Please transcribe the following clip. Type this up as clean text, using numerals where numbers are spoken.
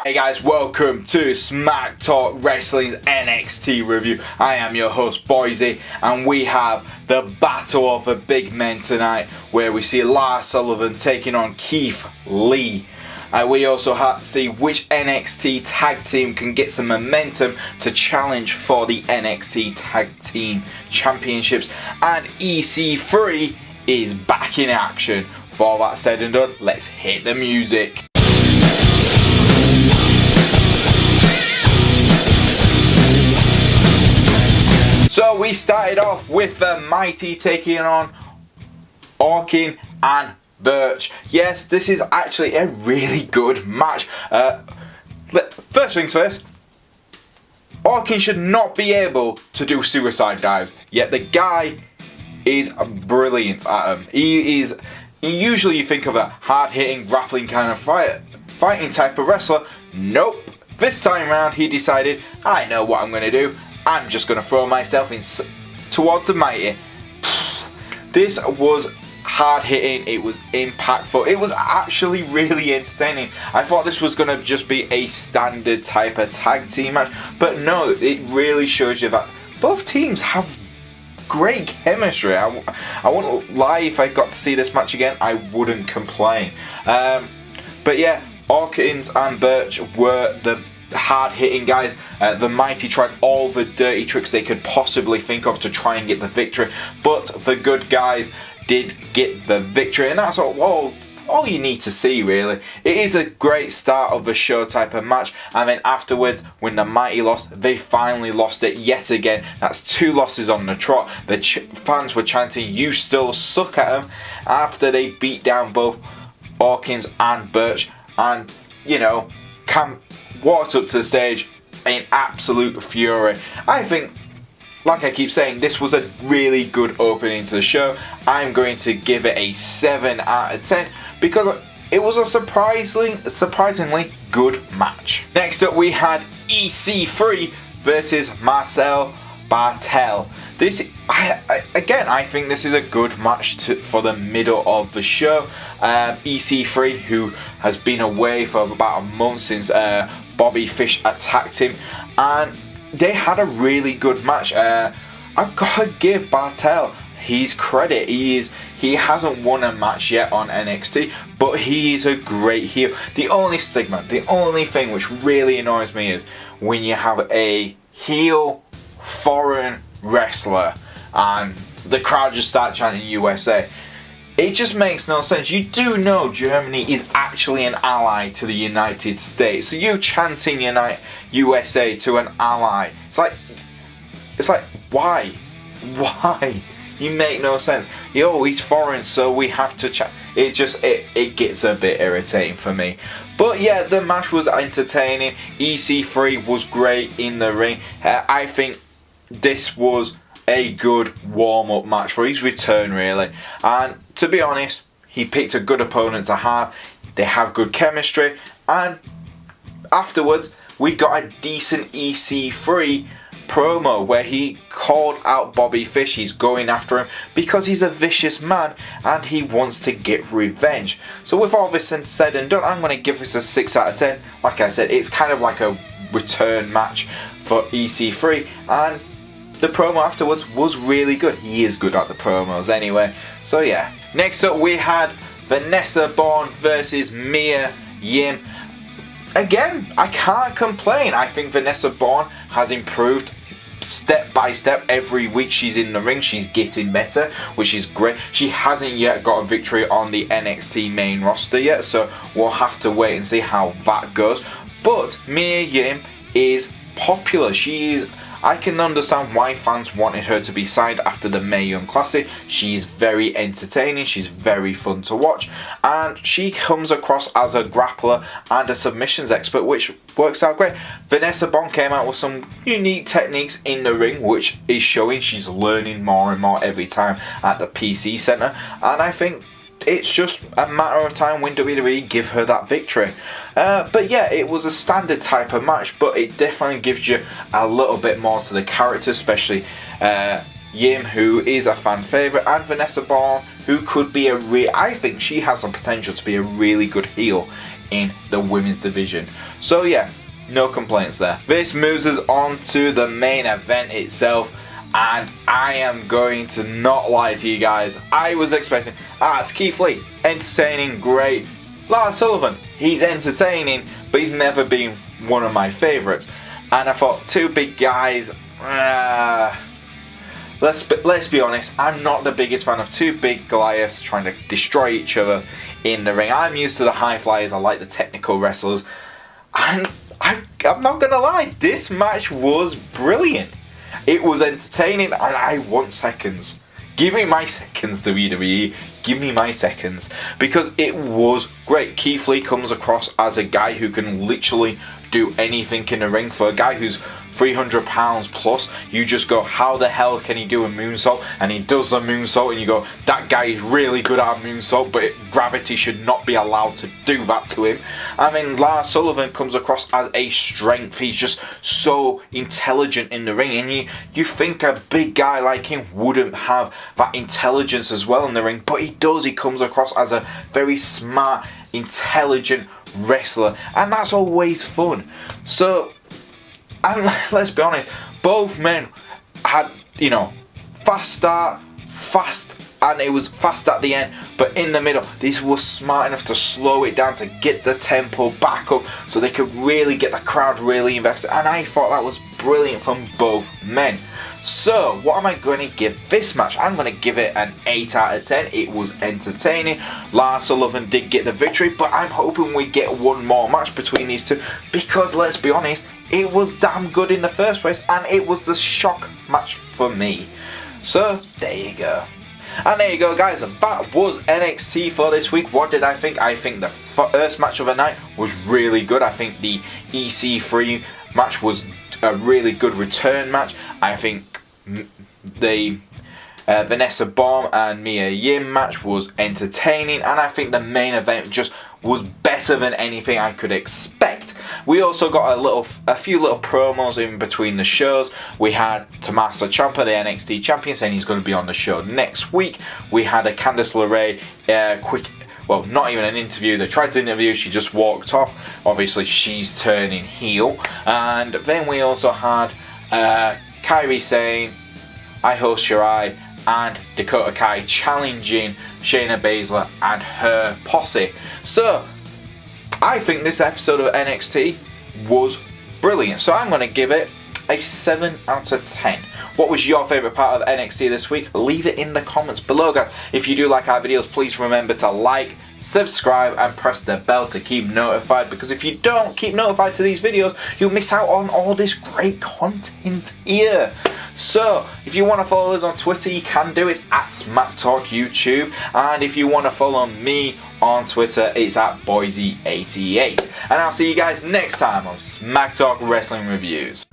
Hey guys, welcome to Smack Talk Wrestling's NXT review. I am your host Boise, and we have the Battle of the Big Men tonight, where we see Lars Sullivan taking on Keith Lee. We also have to see which NXT tag team can get some momentum to challenge for the NXT Tag Team Championships, and EC3 is back in action. With all that said and done, let's hit the music. So we started off with the Mighty taking on Lorcan and Burch. Yes, this is actually a really good match. First things first, Lorcan should not be able to do suicide dives, yet the guy is brilliant at them. Usually you think of a hard-hitting, grappling kind of fighting type of wrestler. Nope. This time around he decided, I know what I'm going to do. I'm just going to throw myself towards the Mighty. This was hard-hitting, it was impactful, it was actually really entertaining. I thought this was going to just be a standard type of tag team match, but no, it really shows you that both teams have great chemistry. I wouldn't lie, if I got to see this match again, I wouldn't complain. But yeah, Lorcan and Burch were the hard-hitting guys. The Mighty tried all the dirty tricks they could possibly think of to try and get the victory, but the good guys did get the victory, and that's all you need to see, really. It is a great start of the show type of match, and then afterwards, when the Mighty lost, they finally lost it yet again. That's 2 losses on the trot. The fans were chanting, "You still suck" at them after they beat down both Lorcan and Burch, and you know, walked up to the stage in absolute fury. I think, like I keep saying, this was a really good opening to the show. I'm going to give it a 7 out of 10 because it was a surprisingly good match. Next up we had EC3 versus Marcel Barthel. I think this is a good match for the middle of the show. EC3, who has been away for about a month since Bobby Fish attacked him, and they had a really good match. I've got to give Barthel his credit. He hasn't won a match yet on NXT, but he is a great heel. The only thing which really annoys me is when you have a heel foreign wrestler and the crowd just start chanting USA. It just makes no sense. You do know Germany is actually an ally to the United States, so you chanting USA to an ally. It's like why? You make no sense. He's foreign, so we have to chant. It gets a bit irritating for me. But yeah, the match was entertaining. EC3 was great in the ring. I think this was a good warm-up match for his return, really. And to be honest, he picked a good opponent to have. They have good chemistry, and afterwards we got a decent EC3 promo where he called out Bobby Fish. He's going after him because he's a vicious man and he wants to get revenge. So with all this said and done, I'm going to give this a 6 out of 10. Like I said, it's kind of like a return match for EC3, and the promo afterwards was really good. He is good at the promos anyway. So yeah. Next up we had Vanessa Borne versus Mia Yim. Again, I can't complain. I think Vanessa Borne has improved step by step. Every week she's in the ring, she's getting better, which is great. She hasn't yet got a victory on the NXT main roster yet, so we'll have to wait and see how that goes. But Mia Yim is popular. I can understand why fans wanted her to be signed after the Mae Young Classic. She's very entertaining, she's very fun to watch, and she comes across as a grappler and a submissions expert, which works out great. Vanessa Borne came out with some unique techniques in the ring, which is showing. She's learning more and more every time at the PC Center, and I think it's just a matter of time when WWE give her that victory. But yeah, it was a standard type of match, but it definitely gives you a little bit more to the character, especially Yim, who is a fan favourite, and Vanessa Borne, who could be I think she has the potential to be a really good heel in the women's division. So yeah, no complaints there. This moves us on to the main event itself, and I am going to not lie to you guys. I was expecting, it's Keith Lee, entertaining, great. Lars Sullivan, he's entertaining, but he's never been one of my favourites. And I thought, two big guys, let's be honest, I'm not the biggest fan of two big Goliaths trying to destroy each other in the ring. I'm used to the high flyers, I like the technical wrestlers. And I'm not gonna lie, this match was brilliant. It was entertaining, and I want seconds. Give me my seconds, WWE. Give me my seconds. Because it was great. Keith Lee comes across as a guy who can literally do anything in the ring. For a guy who's 300 pounds plus, you just go, how the hell can he do a moonsault? And he does a moonsault, and you go, that guy is really good at a moonsault, but gravity should not be allowed to do that to him. I mean, Lars Sullivan comes across as a strength. He's just so intelligent in the ring, and you think a big guy like him wouldn't have that intelligence as well in the ring, but he does. He comes across as a very smart, intelligent wrestler, and that's always fun. So, and let's be honest, both men had, fast start, fast, and it was fast at the end, but in the middle, these were smart enough to slow it down to get the tempo back up so they could really get the crowd really invested, and I thought that was brilliant from both men. So, what am I going to give this match? I'm going to give it an 8 out of 10. It was entertaining. Lars Sullivan did get the victory, but I'm hoping we get one more match between these two, because let's be honest, it was damn good in the first place, and it was the shock match for me. So, there you go. And there you go, guys, that was NXT for this week. What did I think? I think the first match of the night was really good. I think the EC3 match was a really good return match. I think the Vanessa Borne and Mia Yim match was entertaining, and I think the main event just was better than anything I could expect. We also got a few little promos in between the shows. We had Tommaso Ciampa, the NXT champion, saying he's going to be on the show next week. We had a Candice LeRae well, not even an interview. They tried to interview, she just walked off. Obviously, she's turning heel. And then we also had Kairi saying, I host your eye, and Dakota Kai challenging Shayna Baszler and her posse. So, I think this episode of NXT was brilliant. So I'm going to give it a 7 out of 10. What was your favourite part of NXT this week? Leave it in the comments below, guys. If you do like our videos, please remember to like, subscribe and press the bell to keep notified, because if you don't keep notified to these videos, you'll miss out on all this great content here. So, if you want to follow us on Twitter, you can do it at SmackTalkYouTube, and if you want to follow me on Twitter, it's at Boise88. And I'll see you guys next time on Smack Talk Wrestling Reviews.